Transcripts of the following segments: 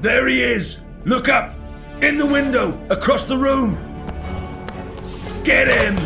There he is! Look up! In the window! Across the room! Get him!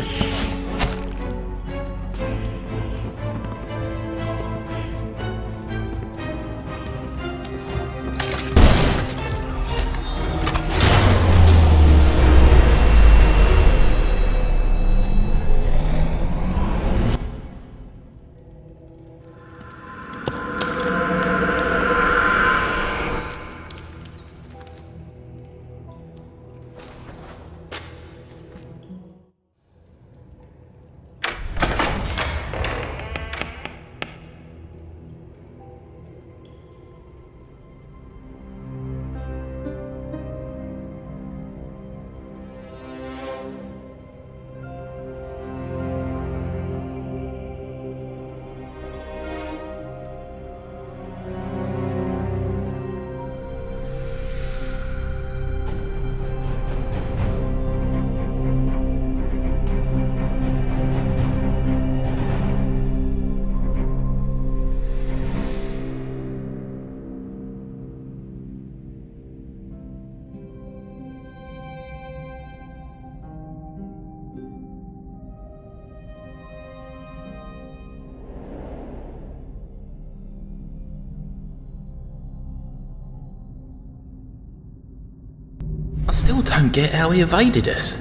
I still don't get how he evaded us.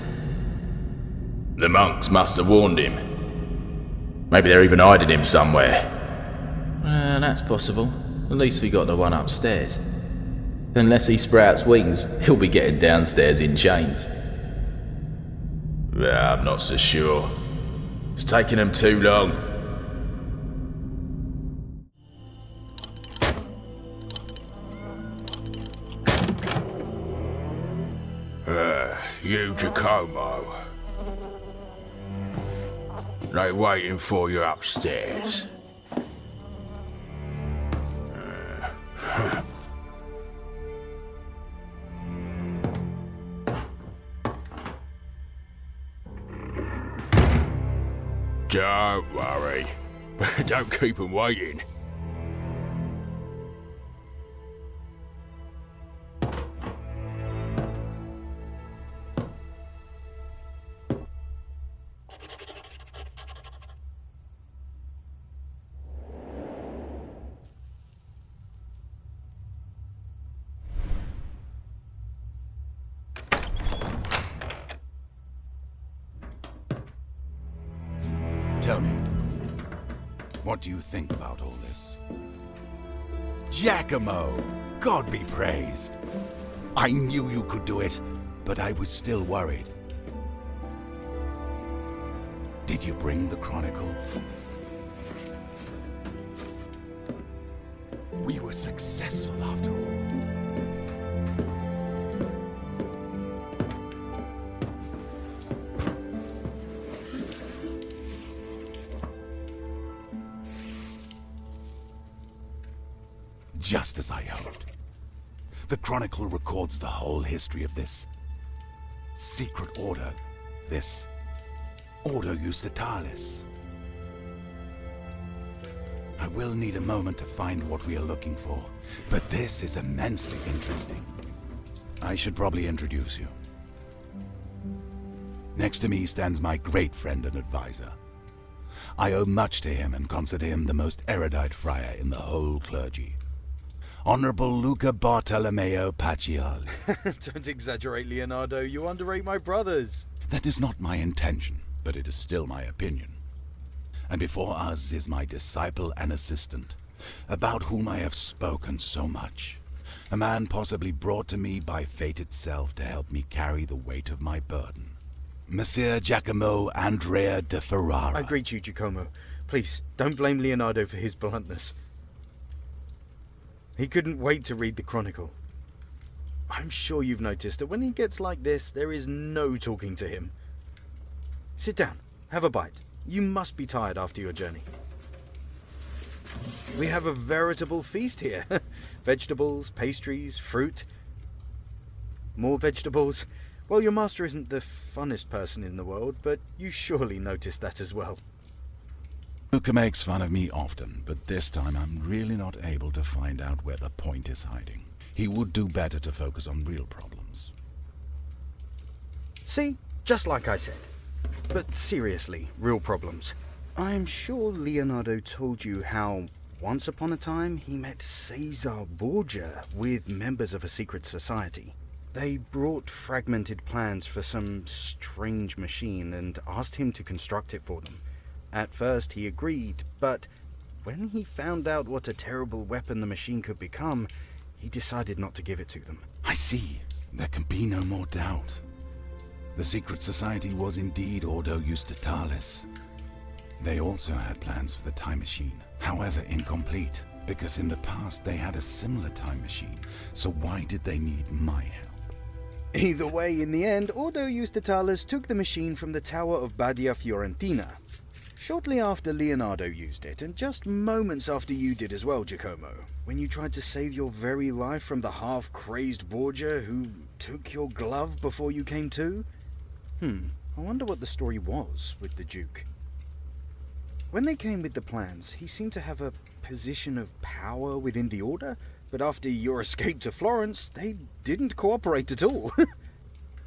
The monks must have warned him. Maybe they're even hiding him somewhere. That's possible. At least we got the one upstairs. Unless he sprouts wings, he'll be getting downstairs in chains. Yeah, I'm not so sure. It's taking them too long. You, Jackomo. They waiting for you upstairs. Don't worry. Don't keep them waiting. Tell me, what do you think about all this? Giacomo! God be praised! I knew you could do it, but I was still worried. Did you bring the Chronicle? We were successful after all. Just as I hoped. The Chronicle records the whole history of this secret order, this Ordo Justitalis. I will need a moment to find what we are looking for, but this is immensely interesting. I should probably introduce you. Next to me stands my great friend and advisor. I owe much to him and consider him the most erudite friar in the whole clergy. Honorable Luca Bartolomeo Paciali. Don't exaggerate, Leonardo. You underrate my brothers. That is not my intention, but it is still my opinion. And before us is my disciple and assistant, about whom I have spoken so much. A man possibly brought to me by fate itself to help me carry the weight of my burden. Messer Giacomo Andrea de Ferrara. I greet you, Giacomo. Please, don't blame Leonardo for his bluntness. He couldn't wait to read the Chronicle. I'm sure you've noticed that when he gets like this, there is no talking to him. Sit down, have a bite. You must be tired after your journey. We have a veritable feast here. Vegetables, pastries, fruit. More vegetables. Well, your master isn't the funnest person in the world, but you surely noticed that as well. Luca makes fun of me often, but this time I'm really not able to find out where the point is hiding. He would do better to focus on real problems. See? Just like I said. But seriously, real problems. I'm sure Leonardo told you how, once upon a time, he met Caesar Borgia with members of a secret society. They brought fragmented plans for some strange machine and asked him to construct it for them. At first he agreed, but when he found out what a terrible weapon the machine could become, he decided not to give it to them. I see. There can be no more doubt. The secret society was indeed Ordo Justitalis. They also had plans for the time machine, however incomplete, because in the past they had a similar time machine, so why did they need my help? Either way, in the end, Ordo Justitalis took the machine from the Tower of Badia Fiorentina. Shortly after Leonardo used it, and just moments after you did as well, Giacomo, when you tried to save your very life from the half-crazed Borgia who took your glove before you came to? I wonder what the story was with the Duke. When they came with the plans, he seemed to have a position of power within the Order, but after your escape to Florence, they didn't cooperate at all.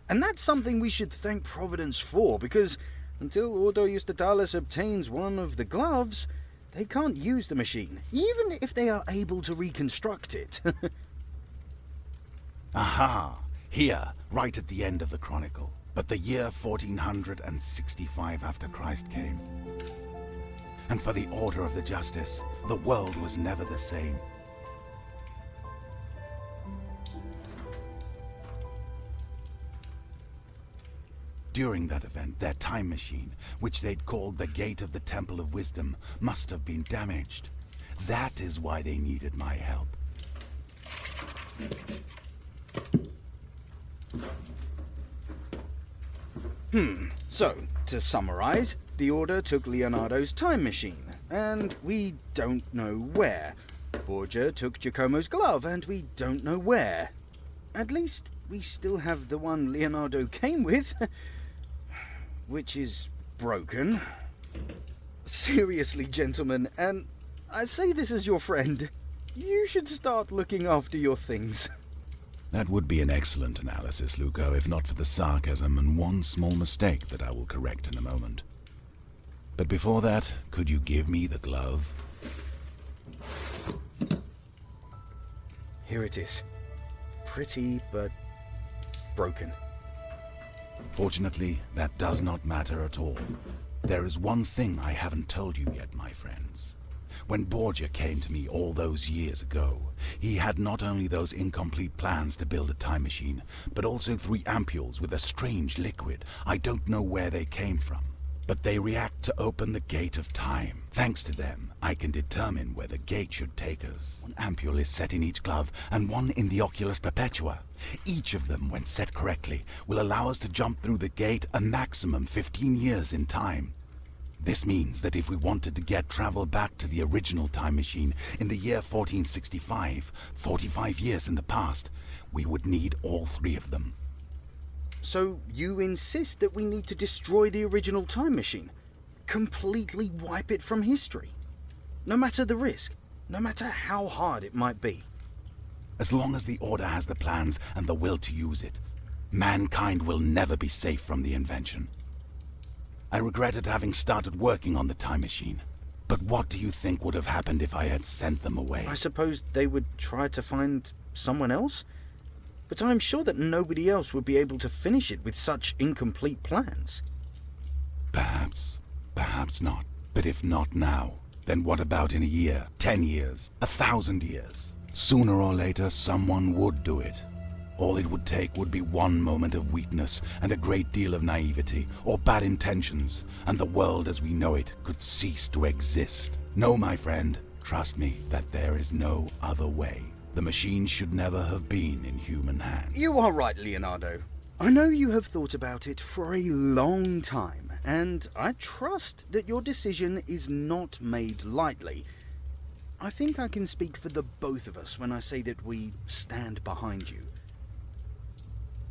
And that's something we should thank Providence for, because until Ordo Justitalis obtains one of the gloves, they can't use the machine, even if they are able to reconstruct it. Aha! Here, right at the end of the chronicle. But the year 1465 after Christ came. And for the order of the justice, the world was never the same. During that event, their time machine, which they'd called the Gate of the Temple of Wisdom, must have been damaged. That is why they needed my help. So, to summarize, the Order took Leonardo's time machine, and we don't know where. Borgia took Giacomo's glove, and we don't know where. At least, we still have the one Leonardo came with, which is broken. Seriously, gentlemen, and I say this as your friend, you should start looking after your things. That would be an excellent analysis, Luco, if not for the sarcasm and one small mistake that I will correct in a moment. But before that, could you give me the glove? Here it is. Pretty, but broken. Fortunately, that does not matter at all. There is one thing I haven't told you yet, my friends. When Borgia came to me all those years ago, he had not only those incomplete plans to build a time machine, but also 3 ampules with a strange liquid. I don't know where they came from, but they react to open the gate of time. Thanks to them, I can determine where the gate should take us. 1 ampule is set in each glove, and 1 in the Oculus Perpetua. Each of them, when set correctly, will allow us to jump through the gate a maximum 15 years in time. This means that if we wanted to get travel back to the original time machine in the year 1465, 45 years in the past, we would need all 3 of them. So you insist that we need to destroy the original time machine? Completely wipe it from history? No matter the risk, no matter how hard it might be? As long as the Order has the plans and the will to use it, mankind will never be safe from the invention. I regretted having started working on the time machine. But what do you think would have happened if I had sent them away? I suppose they would try to find someone else? But I'm sure that nobody else would be able to finish it with such incomplete plans. Perhaps. Perhaps not. But if not now, then what about in a year, 10 years, 1,000 years? Sooner or later, someone would do it. All it would take would be one moment of weakness and a great deal of naivety, or bad intentions, and the world as we know it could cease to exist. No, my friend, trust me that there is no other way. The machine should never have been in human hands. You are right, Leonardo. I know you have thought about it for a long time, and I trust that your decision is not made lightly. I think I can speak for the both of us when I say that we stand behind you.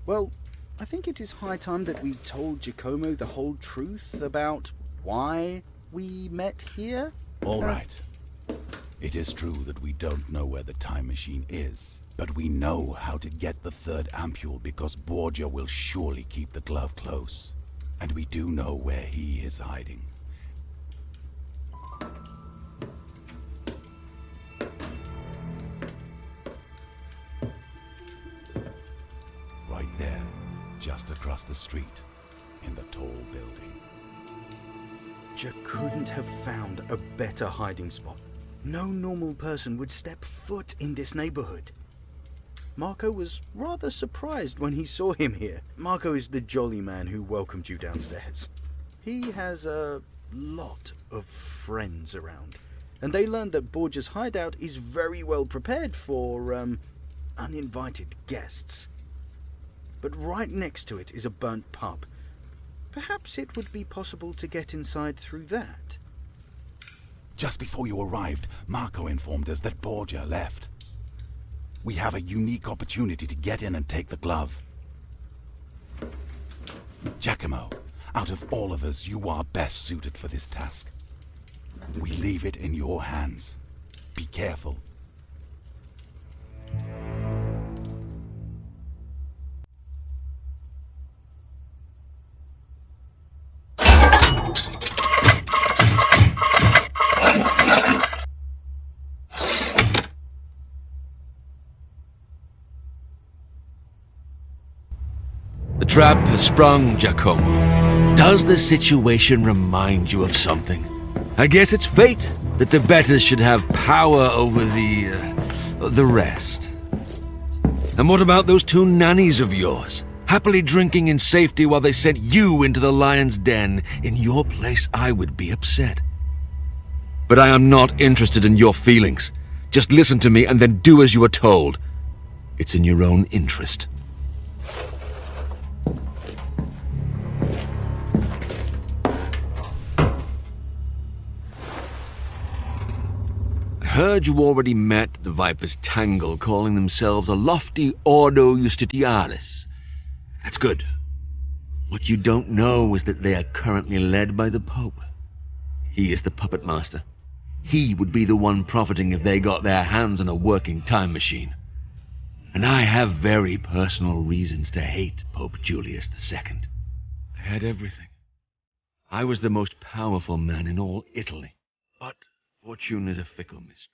Well, I think it is high time that we told Giacomo the whole truth about why we met here. All right. It is true that we don't know where the time machine is, but we know how to get the third ampule because Borgia will surely keep the glove close. And we do know where he is hiding. Right there, just across the street, in the tall building. Jack couldn't have found a better hiding spot. No normal person would step foot in this neighborhood. Marco was rather surprised when he saw him here. Marco is the jolly man who welcomed you downstairs. He has a lot of friends around, and they learned that Borgia's hideout is very well prepared for, uninvited guests. But right next to it is a burnt pub. Perhaps it would be possible to get inside through that. Just before you arrived, Marco informed us that Borgia left. We have a unique opportunity to get in and take the glove. Giacomo, out of all of us, you are best suited for this task. We leave it in your hands. Be careful. The trap has sprung, Giacomo. Does the situation remind you of something? I guess it's fate that the betters should have power over the rest. And what about those two nannies of yours? Happily drinking in safety while they sent you into the lion's den. In your place, I would be upset. But I am not interested in your feelings. Just listen to me and then do as you are told. It's in your own interest. I heard you already met the Viper's Tangle, calling themselves a lofty Ordo Justitialis. That's good. What you don't know is that they are currently led by the Pope. He is the puppet master. He would be the one profiting if they got their hands on a working time machine. And I have very personal reasons to hate Pope Julius II. I had everything. I was the most powerful man in all Italy. But fortune is a fickle mistress,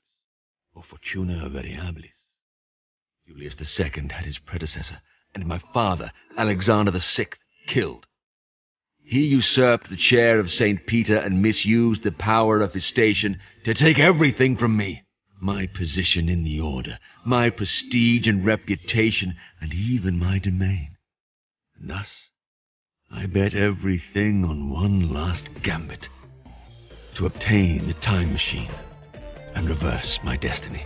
or fortuna variabilis. Julius II had his predecessor, and my father, Alexander VI, killed. He usurped the chair of St. Peter and misused the power of his station to take everything from me. My position in the order, my prestige and reputation, and even my domain. And thus, I bet everything on one last gambit. To obtain the time machine and reverse my destiny.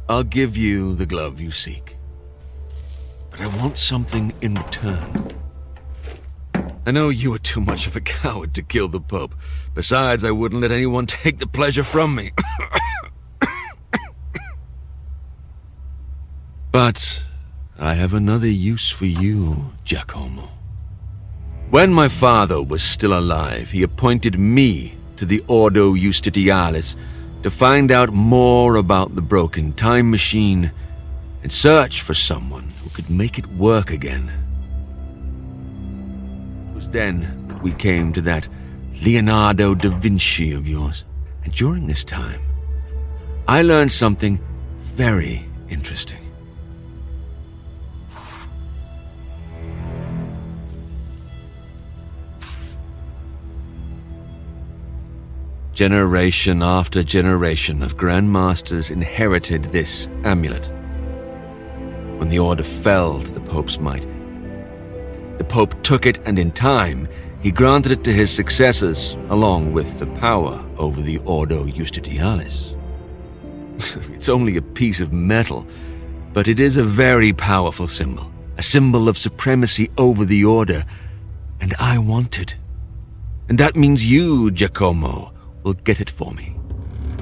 I'll give you the glove you seek, but I want something in return. I know you are too much of a coward to kill the Pope. Besides, I wouldn't let anyone take the pleasure from me. But I have another use for you, Giacomo. When my father was still alive, he appointed me to the Ordo Justitialis to find out more about the broken time machine and search for someone who could make it work again. Then that we came to that Leonardo da Vinci of yours. And during this time, I learned something very interesting. Generation after generation of grandmasters inherited this amulet. When the order fell to the Pope's might, the Pope took it, and in time, he granted it to his successors, along with the power over the Ordo Justitialis. It's only a piece of metal, but it is a very powerful symbol, a symbol of supremacy over the Order, and I wanted And that means you, Giacomo, will get it for me.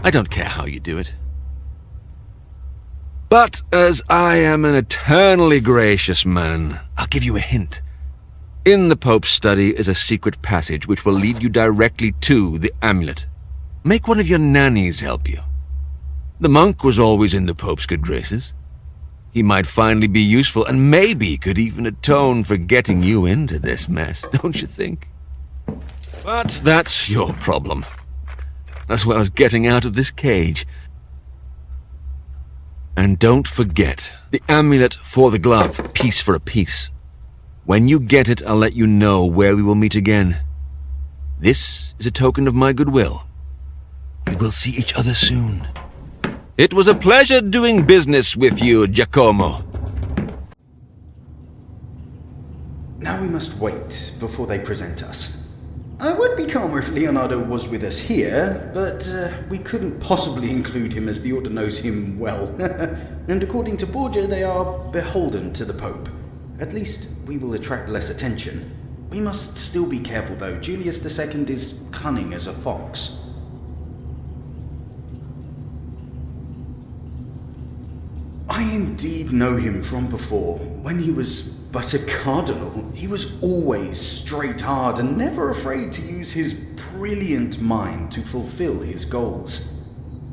I don't care how you do it. But as I am an eternally gracious man, I'll give you a hint. In the Pope's study is a secret passage which will lead you directly to the amulet. Make one of your nannies help you. The monk was always in the Pope's good graces. He might finally be useful and maybe could even atone for getting you into this mess, don't you think? But that's your problem. As well as getting out of this cage. And don't forget, the amulet for the glove, piece for a piece. When you get it, I'll let you know where we will meet again. This is a token of my goodwill. We will see each other soon. It was a pleasure doing business with you, Giacomo. Now we must wait before they present us. I would be calmer if Leonardo was with us here, but we couldn't possibly include him as the Order knows him well. And according to Borgia, they are beholden to the Pope. At least we will attract less attention. We must still be careful though. Julius II is cunning as a fox. I indeed know him from before. When he was but a cardinal, he was always straight hard and never afraid to use his brilliant mind to fulfill his goals.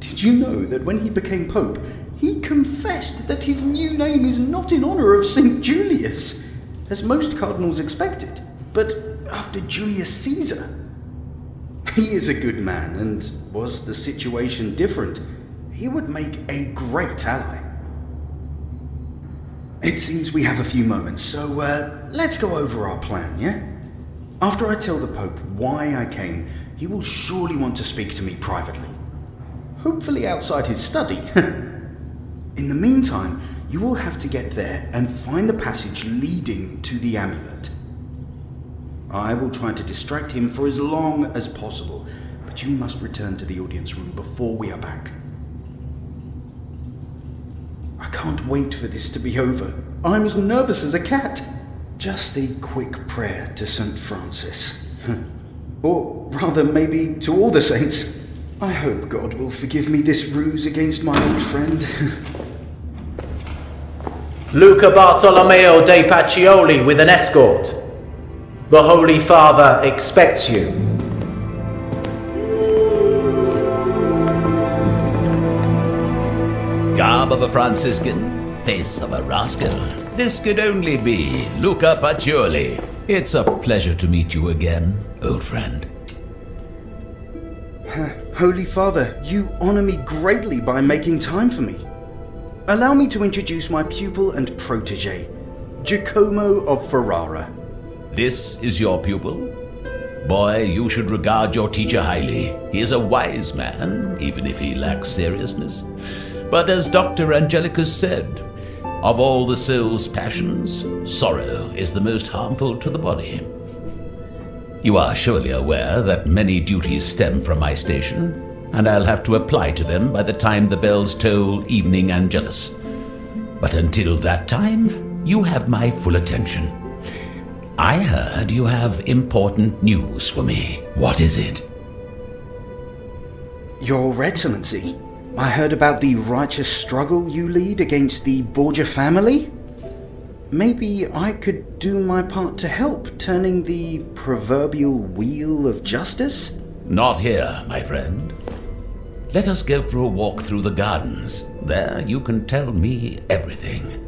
Did you know that when he became Pope, he confessed that his new name is not in honor of St. Julius, as most cardinals expected, but after Julius Caesar? He is a good man, and was the situation different, he would make a great ally. It seems we have a few moments, so let's go over our plan, yeah? After I tell the Pope why I came, he will surely want to speak to me privately. Hopefully outside his study. In the meantime, you will have to get there and find the passage leading to the amulet. I will try to distract him for as long as possible, but you must return to the audience room before we are back. I can't wait for this to be over. I'm as nervous as a cat. Just a quick prayer to St. Francis. Or rather, maybe to all the saints. I hope God will forgive me this ruse against my old friend. Luca Bartolomeo de Pacioli with an escort. The Holy Father expects you. Garb of a Franciscan, face of a rascal. This could only be Luca Pacioli. It's a pleasure to meet you again, old friend. Holy Father, you honor me greatly by making time for me. Allow me to introduce my pupil and protege, Giacomo of Ferrara. This is your pupil? Boy, you should regard your teacher highly. He is a wise man, even if he lacks seriousness. But as Dr. Angelicus said, of all the soul's passions, sorrow is the most harmful to the body. You are surely aware that many duties stem from my station, and I'll have to apply to them by the time the bells toll evening Angelus. But until that time, you have my full attention. I heard you have important news for me. What is it? Your Excellency, I heard about the righteous struggle you lead against the Borgia family. Maybe I could do my part to help, turning the proverbial wheel of justice? Not here, my friend. Let us go for a walk through the gardens. There you can tell me everything.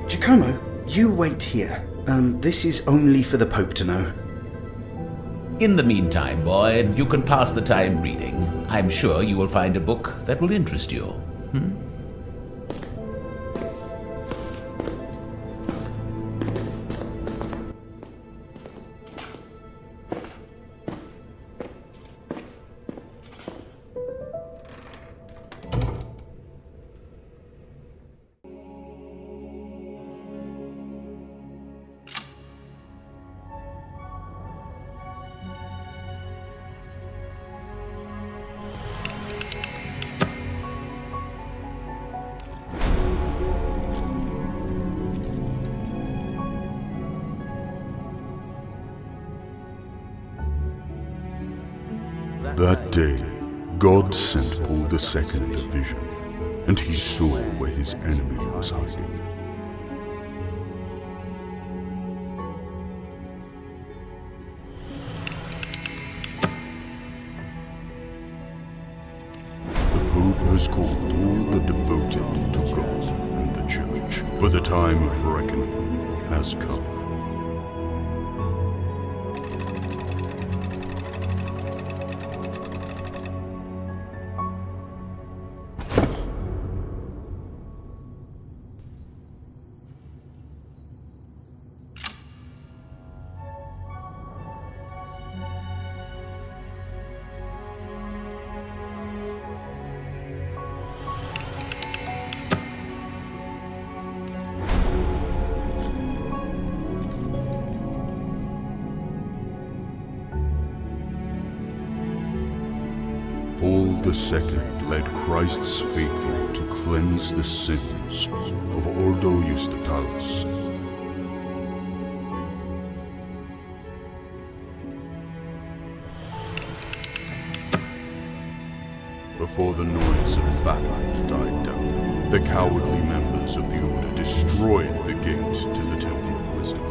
Giacomo, you wait here. This is only for the Pope to know. In the meantime, boy, you can pass the time reading. I'm sure you will find a book that will interest you. That day, God sent Paul II a vision, and he saw where his enemy was hiding. The Pope has called all the devoted to God and the Church, for the time of reckoning has come. Paul II led Christ's faithful to cleanse the sins of Ordo Justitalis. Before the noise of battle died down, the cowardly members of the Order destroyed the gate to the Temple of Wisdom.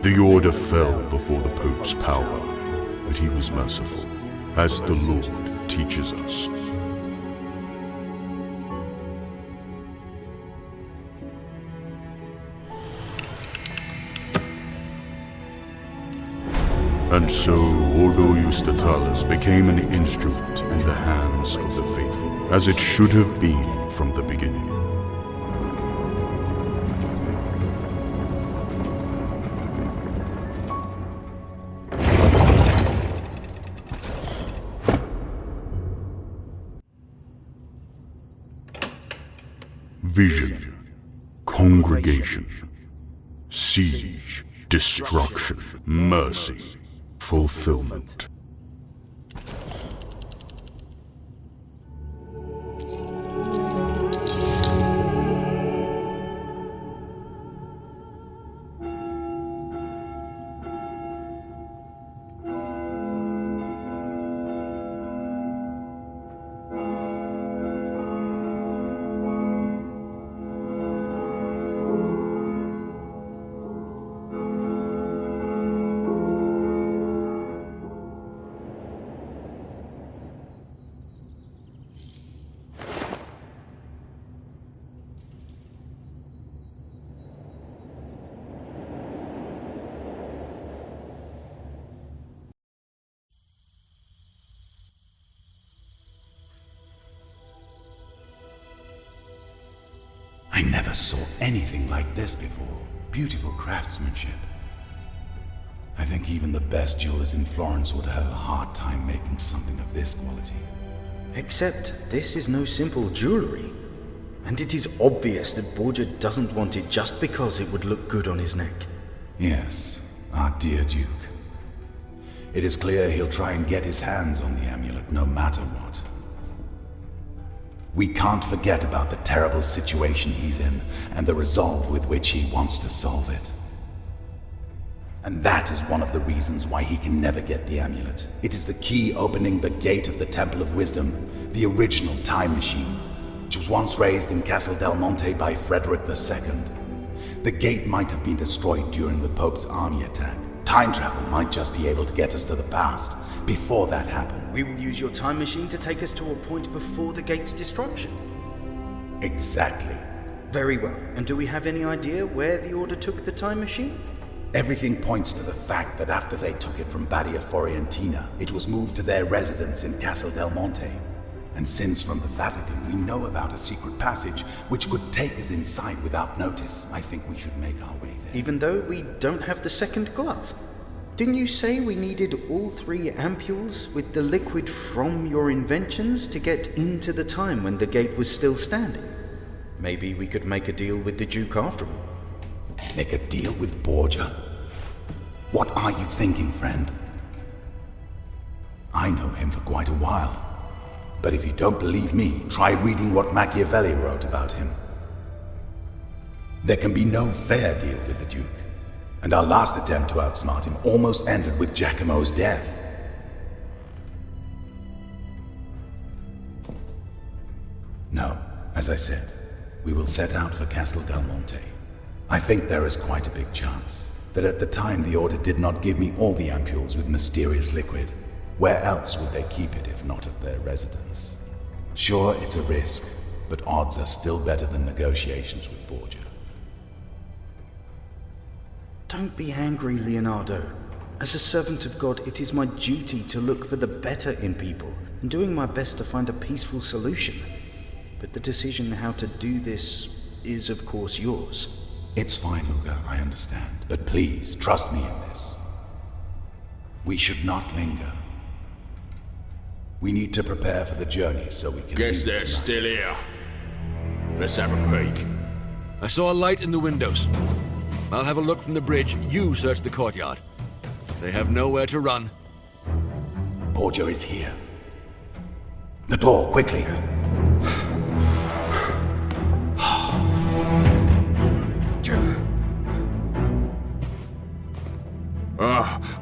The Order fell before the Pope's power, but he was merciful, as the Lord teaches us. And so Ordo Justitalis became an instrument in the hands of the faithful, as it should have been from the beginning. Vision, congregation, siege, destruction, mercy, fulfillment. I never saw anything like this before. Beautiful craftsmanship. I think even the best jewelers in Florence would have a hard time making something of this quality. Except this is no simple jewellery. And it is obvious that Borgia doesn't want it just because it would look good on his neck. Yes, our dear Duke. It is clear he'll try and get his hands on the amulet no matter what. We can't forget about the terrible situation he's in and the resolve with which he wants to solve it. And that is one of the reasons why he can never get the amulet. It is the key opening the gate of the Temple of Wisdom, the original time machine, which was once raised in Castle Del Monte by Frederick II. The gate might have been destroyed during the Pope's army attack. Time travel might just be able to get us to the past, before that happened. We will use your time machine to take us to a point before the gate's destruction. Exactly. Very well. And do we have any idea where the Order took the time machine? Everything points to the fact that after they took it from Badia Forientina, it was moved to their residence in Castle Del Monte. And since from the Vatican we know about a secret passage which could take us inside without notice, I think we should make our way there. Even though we don't have the second glove? Didn't you say we needed all 3 ampules with the liquid from your inventions to get into the time when the gate was still standing? Maybe we could make a deal with the Duke after all. Make a deal with Borgia? What are you thinking, friend? I know him for quite a while. But if you don't believe me, try reading what Machiavelli wrote about him. There can be no fair deal with the Duke. And our last attempt to outsmart him almost ended with Giacomo's death. No, as I said, we will set out for Castle Del Monte. I think there is quite a big chance that at the time the Order did not give me all the ampules with mysterious liquid. Where else would they keep it if not at their residence? Sure, it's a risk, but odds are still better than negotiations with Borgia. Don't be angry, Leonardo. As a servant of God, it is my duty to look for the better in people, and doing my best to find a peaceful solution. But the decision how to do this is, of course, yours. It's fine, Luca, I understand. But please, trust me in this. We should not linger. We need to prepare for the journey so we can Guess leave they're tonight. still here. Let's have a peek. I saw a light in the windows. I'll have a look from the bridge. You search the courtyard. They have nowhere to run. Borgia is here. The door, quickly.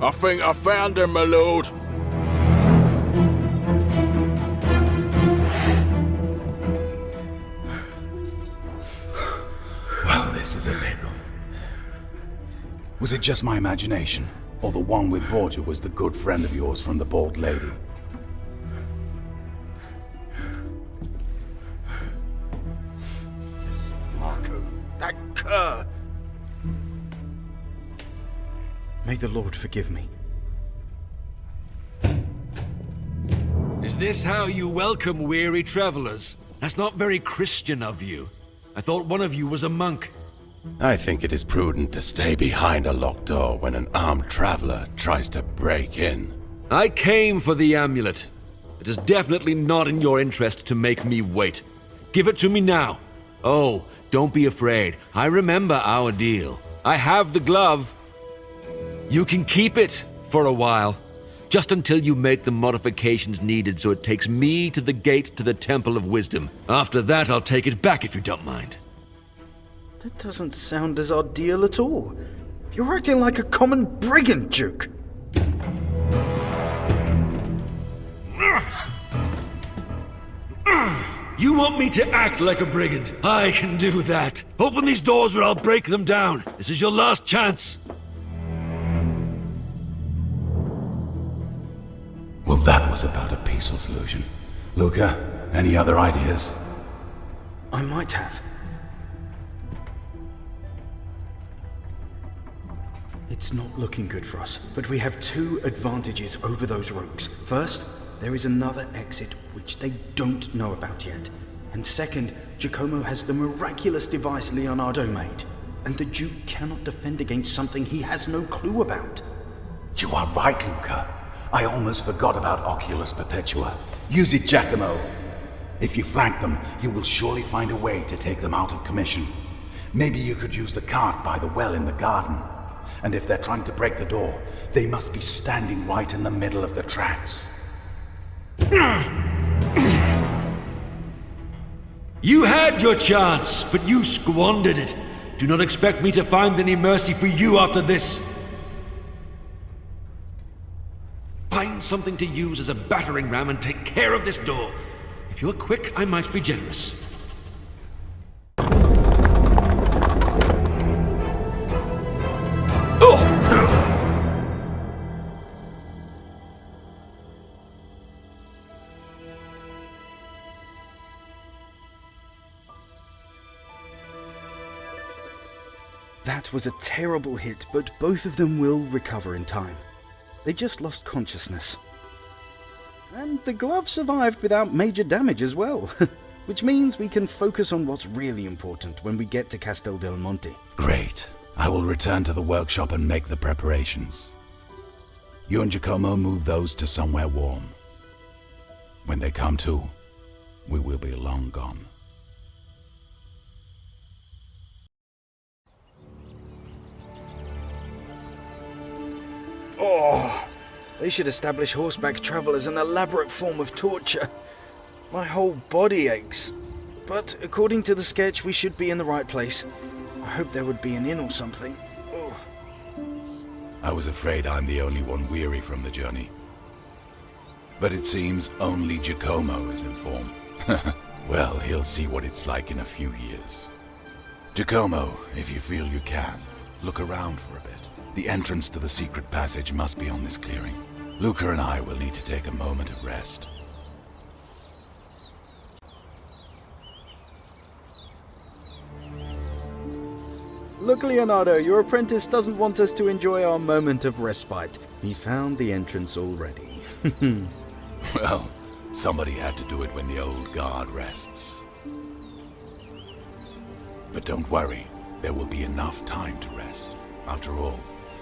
I think I found him, my lord. Well, this is a pickle. Was it just my imagination? Or the one with Borgia was the good friend of yours from the Bald Lady? Marco, that cur! May the Lord forgive me. Is this how you welcome weary travelers? That's not very Christian of you. I thought one of you was a monk. I think it is prudent to stay behind a locked door when an armed traveler tries to break in. I came for the amulet. It is definitely not in your interest to make me wait. Give it to me now. Oh, don't be afraid. I remember our deal. I have the glove. You can keep it for a while. Just until you make the modifications needed so it takes me to the gate to the Temple of Wisdom. After that, I'll take it back if you don't mind. That doesn't sound as our deal at all. You're acting like a common brigand, Duke. You want me to act like a brigand? I can do that. Open these doors or I'll break them down. This is your last chance. Well, that was about a peaceful solution. Luca, any other ideas? I might have. It's not looking good for us, but we have 2 advantages over those rogues. First, there is another exit which they don't know about yet. And second, Giacomo has the miraculous device Leonardo made. And the Duke cannot defend against something he has no clue about. You are right, Luca. I almost forgot about Oculus Perpetua. Use it, Giacomo. If you flank them, you will surely find a way to take them out of commission. Maybe you could use the cart by the well in the garden. And if they're trying to break the door, they must be standing right in the middle of the tracks. You had your chance, but you squandered it. Do not expect me to find any mercy for you after this. Find something to use as a battering ram and take care of this door. If you're quick, I might be generous. That was a terrible hit, but both of them will recover in time. They just lost consciousness. And the glove survived without major damage as well. Which means we can focus on what's really important when we get to Castel del Monte. Great. I will return to the workshop and make the preparations. You and Giacomo move those to somewhere warm. When they come to, we will be long gone. Oh, they should establish horseback travel as an elaborate form of torture. My whole body aches. But according to the sketch, we should be in the right place. I hope there would be an inn or something. Oh. I was afraid I'm the only one weary from the journey. But it seems only Giacomo is informed. Well, he'll see what it's like in a few years. Giacomo, if you feel you can, look around for a bit. The entrance to the secret passage must be on this clearing. Luca and I will need to take a moment of rest. Look, Leonardo, your apprentice doesn't want us to enjoy our moment of respite. He found the entrance already. Well, somebody had to do it when the old guard rests. But don't worry, there will be enough time to rest. After all,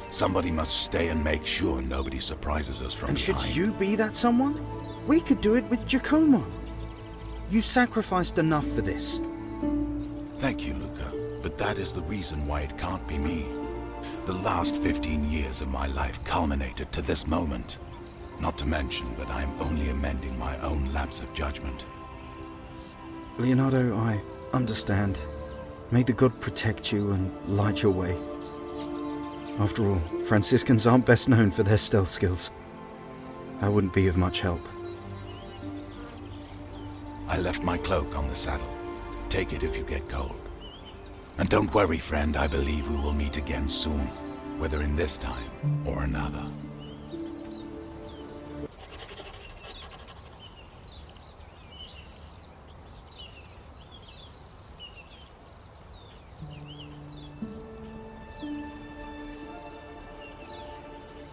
somebody must stay and make sure nobody surprises us from behind. And should you be that someone? We could do it with Giacomo. You sacrificed enough for this. Thank you, Luca. But that is the reason why it can't be me. The last 15 years of my life culminated to this moment. Not to mention that I am only amending my own lapse of judgment. Leonardo, I understand. May the god protect you and light your way. After all, Franciscans aren't best known for their stealth skills. I wouldn't be of much help. I left my cloak on the saddle. Take it if you get cold. And don't worry, friend, I believe we will meet again soon, whether in this time or another.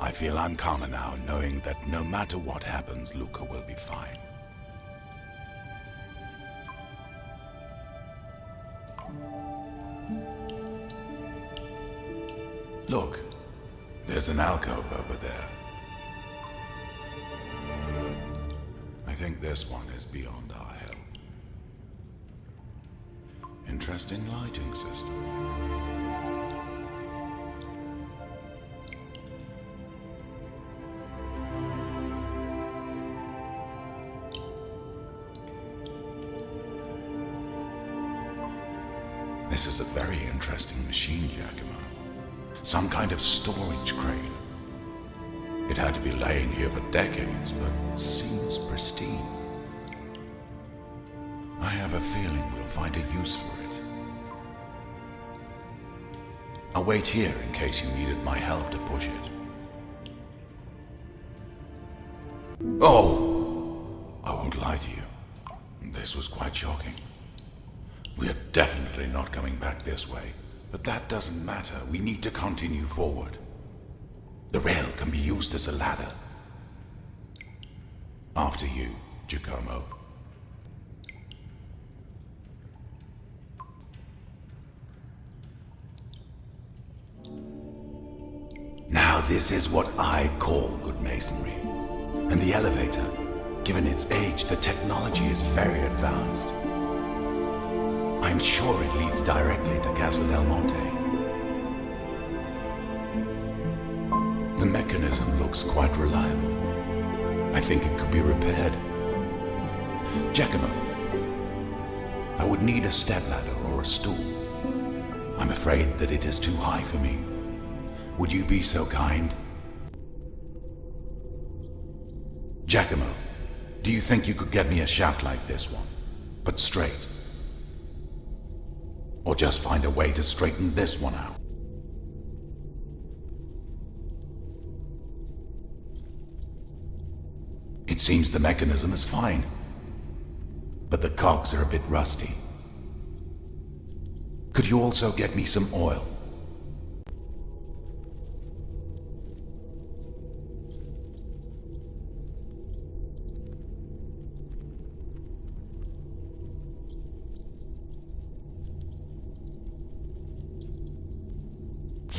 I feel I'm calmer now, knowing that no matter what happens, Luca will be fine. Look, there's an alcove over there. I think this one is beyond our help. Interesting lighting system. This is a very interesting machine, Giacomo. Some kind of storage crane. It had to be laying here for decades, but seems pristine. I have a feeling we'll find a use for it. I'll wait here in case you needed my help to push it. Oh! I won't lie to you. This was quite shocking. We are definitely not coming back this way. But that doesn't matter. We need to continue forward. The rail can be used as a ladder. After you, Giacomo. Now this is what I call good masonry. And the elevator, given its age, the technology is very advanced. I'm sure it leads directly to Castel del Monte. The mechanism looks quite reliable. I think it could be repaired. Giacomo, I would need a stepladder or a stool. I'm afraid that it is too high for me. Would you be so kind? Giacomo, do you think you could get me a shaft like this one, but straight? Or just find a way to straighten this one out? It seems the mechanism is fine, but the cogs are a bit rusty. Could you also get me some oil?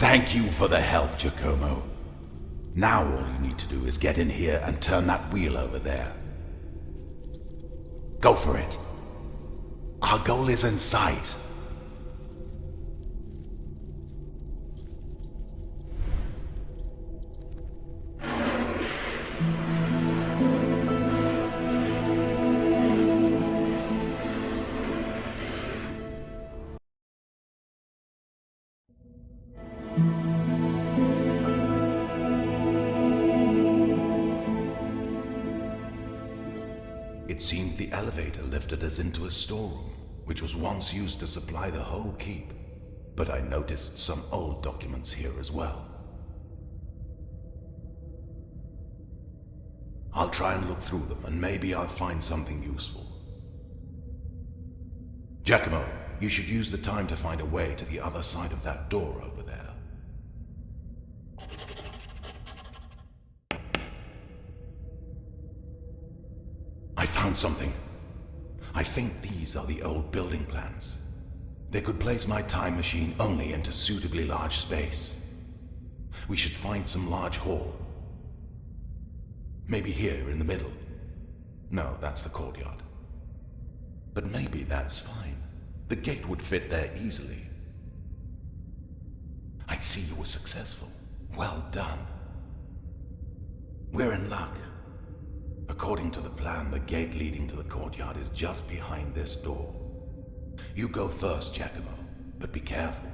Thank you for the help, Giacomo. Now all you need to do is get in here and turn that wheel over there. Go for it. Our goal is in sight. It seems the elevator lifted us into a storeroom, which was once used to supply the whole keep. But I noticed some old documents here as well. I'll try and look through them, and maybe I'll find something useful. Giacomo, you should use the time to find a way to the other side of that door over there. I found something. I think these are the old building plans. They could place my time machine only into suitably large space. We should find some large hall. Maybe here in the middle. No, that's the courtyard. But maybe that's fine. The gate would fit there easily. I see you were successful. Well done. We're in luck. According to the plan, the gate leading to the courtyard is just behind this door. You go first, Giacomo, but be careful.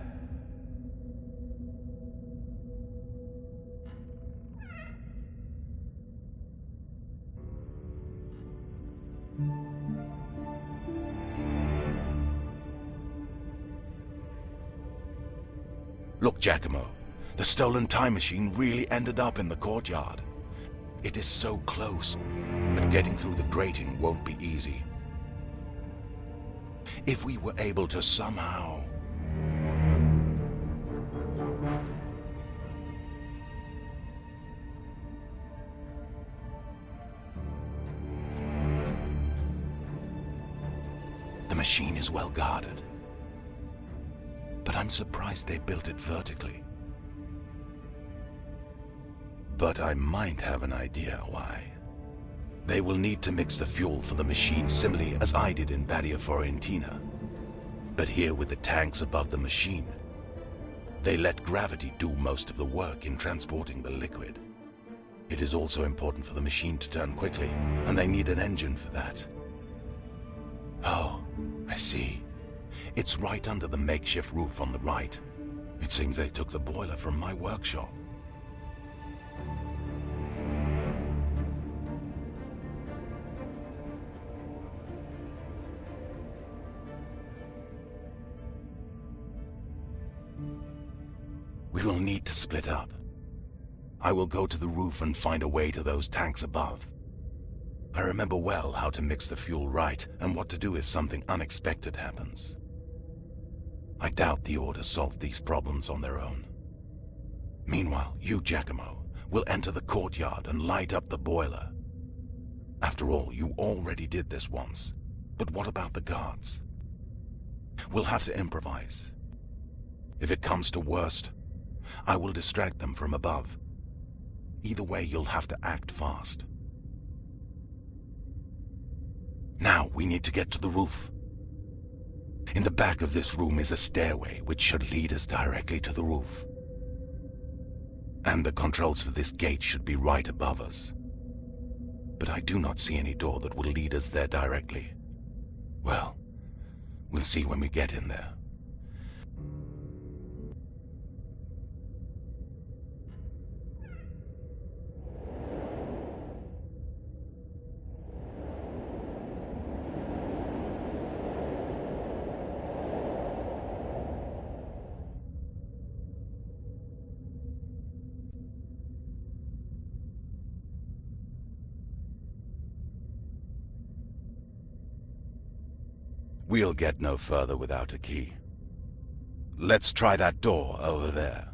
Look, Giacomo, the stolen time machine really ended up in the courtyard. It is so close, but getting through the grating won't be easy. If we were able to somehow... The machine is well guarded, but I'm surprised they built it vertically. But I might have an idea why. They will need to mix the fuel for the machine similarly as I did in Badia Fiorentina. But here with the tanks above the machine, they let gravity do most of the work in transporting the liquid. It is also important for the machine to turn quickly, and they need an engine for that. Oh, I see. It's right under the makeshift roof on the right. It seems they took the boiler from my workshop. We will need to split up. I will go to the roof and find a way to those tanks above. I remember well how to mix the fuel right and what to do if something unexpected happens. I doubt the Order solved these problems on their own. Meanwhile, you, Giacomo, will enter the courtyard and light up the boiler. After all, you already did this once. But what about the guards? We'll have to improvise. If it comes to worst, I will distract them from above. Either way, you'll have to act fast. Now, we need to get to the roof. In the back of this room is a stairway which should lead us directly to the roof. And the controls for this gate should be right above us. But I do not see any door that will lead us there directly. Well, we'll see when we get in there. We'll get no further without a key. Let's try that door over there.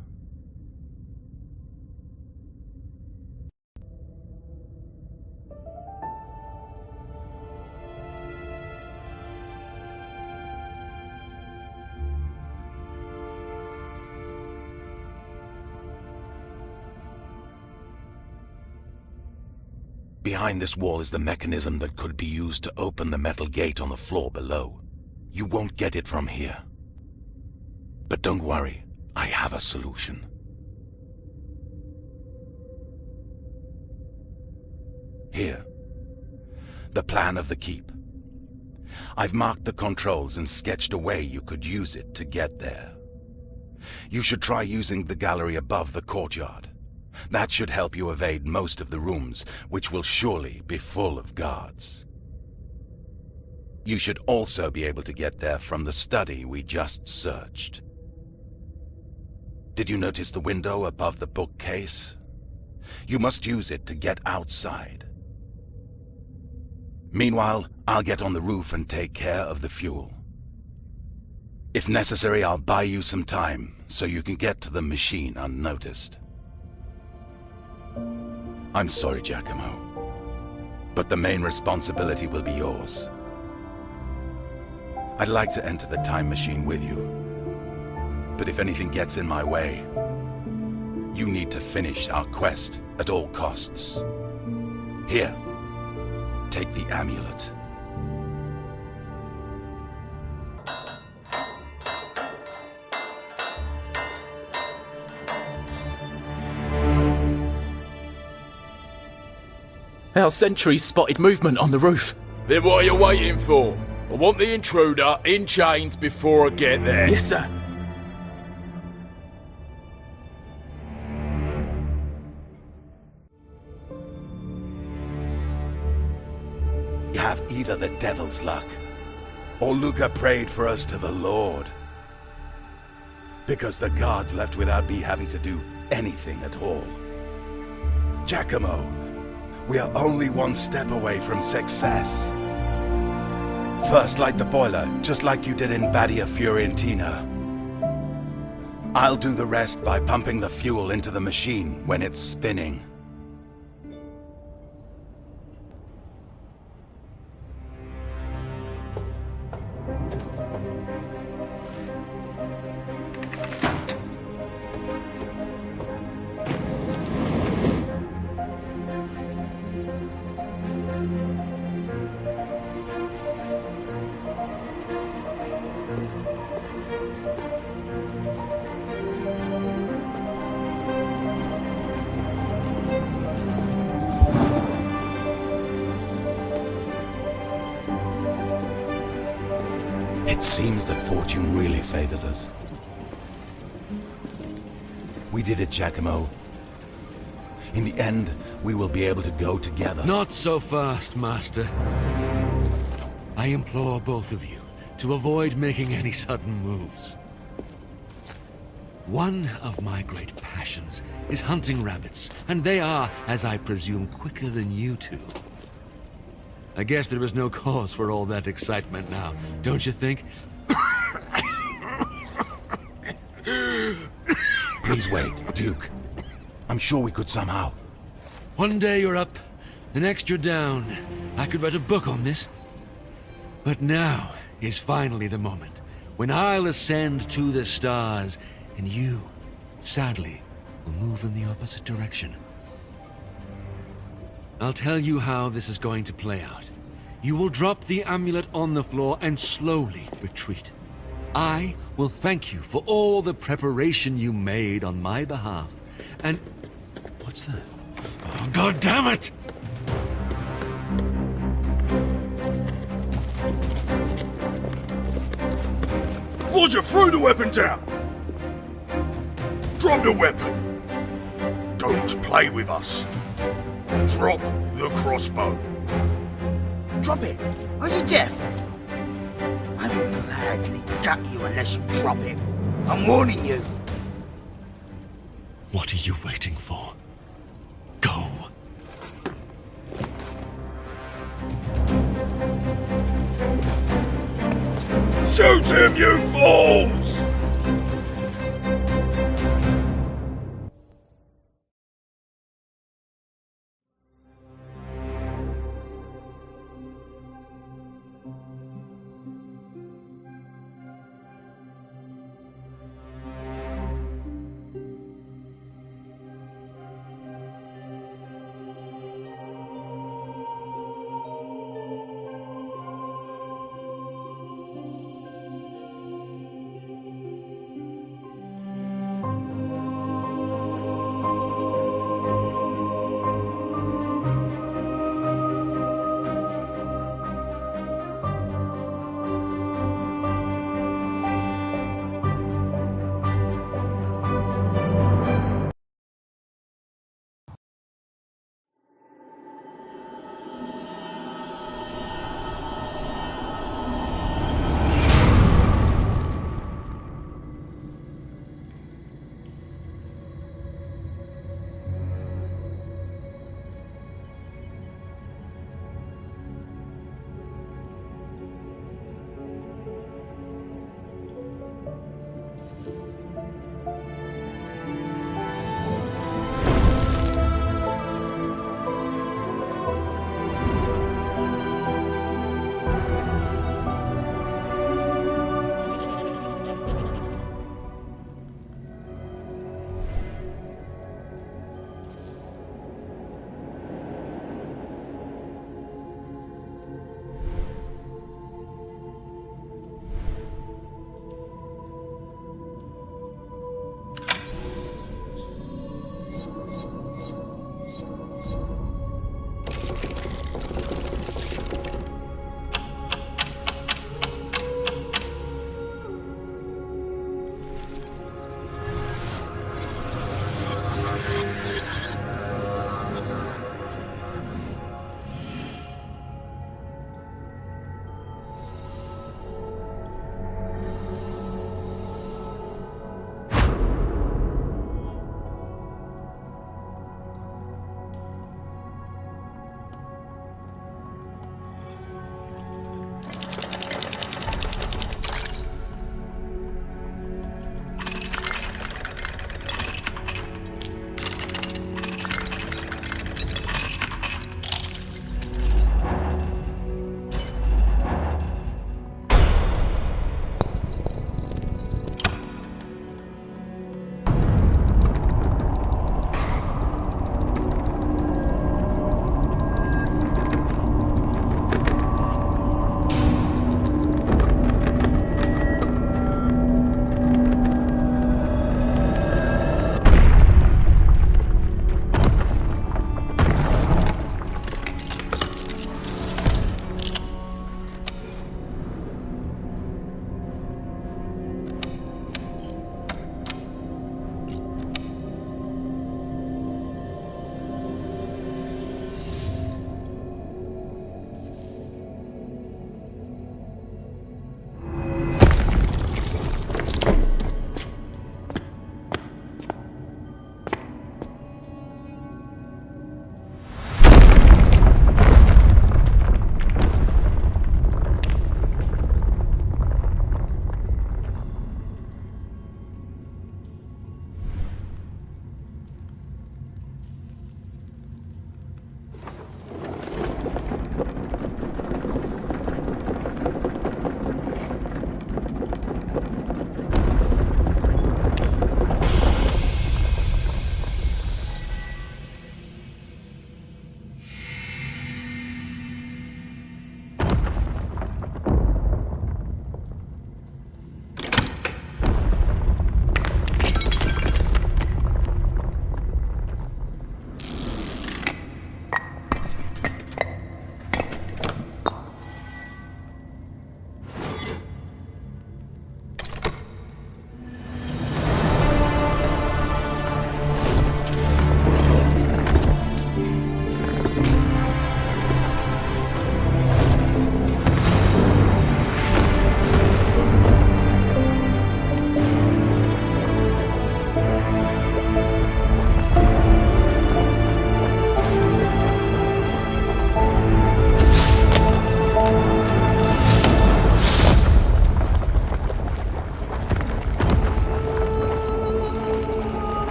Behind this wall is the mechanism that could be used to open the metal gate on the floor below. You won't get it from here. But don't worry, I have a solution. Here. The plan of the keep. I've marked the controls and sketched a way you could use it to get there. You should try using the gallery above the courtyard. That should help you evade most of the rooms, which will surely be full of guards. You should also be able to get there from the study we just searched. Did you notice the window above the bookcase? You must use it to get outside. Meanwhile, I'll get on the roof and take care of the fuel. If necessary, I'll buy you some time so you can get to the machine unnoticed. I'm sorry, Giacomo, but the main responsibility will be yours. I'd like to enter the time machine with you, but if anything gets in my way, you need to finish our quest at all costs. Here, take the amulet. Our sentries spotted movement on the roof. Then what are you waiting for? I want the intruder in chains before I get there. Yes, sir. You have either the devil's luck, or Luca prayed for us to the Lord. Because the guards left without me having to do anything at all. Giacomo, we are only one step away from success. First, light the boiler, just like you did in Badia Fiorentina. I'll do the rest by pumping the fuel into the machine when it's spinning. It seems that fortune really favors us. We did it, Giacomo. In the end, we will be able to go together. Not so fast, Master. I implore both of you to avoid making any sudden moves. One of my great passions is hunting rabbits, and they are, as I presume, quicker than you two. I guess there is no cause for all that excitement now, don't you think? Please wait, Duke. I'm sure we could somehow. One day you're up, the next you're down. I could write a book on this. But now is finally the moment when I'll ascend to the stars, and you, sadly, will move in the opposite direction. I'll tell you how this is going to play out. You will drop the amulet on the floor and slowly retreat. I will thank you for all the preparation you made on my behalf. And... what's that? Oh, God damn it! Roger, throw the weapon down! Drop the weapon! Don't play with us! Drop the crossbow! Drop it! Are you deaf? I will gladly gut you unless you drop it. I'm warning you. What are you waiting for? Go. Shoot him, you fool!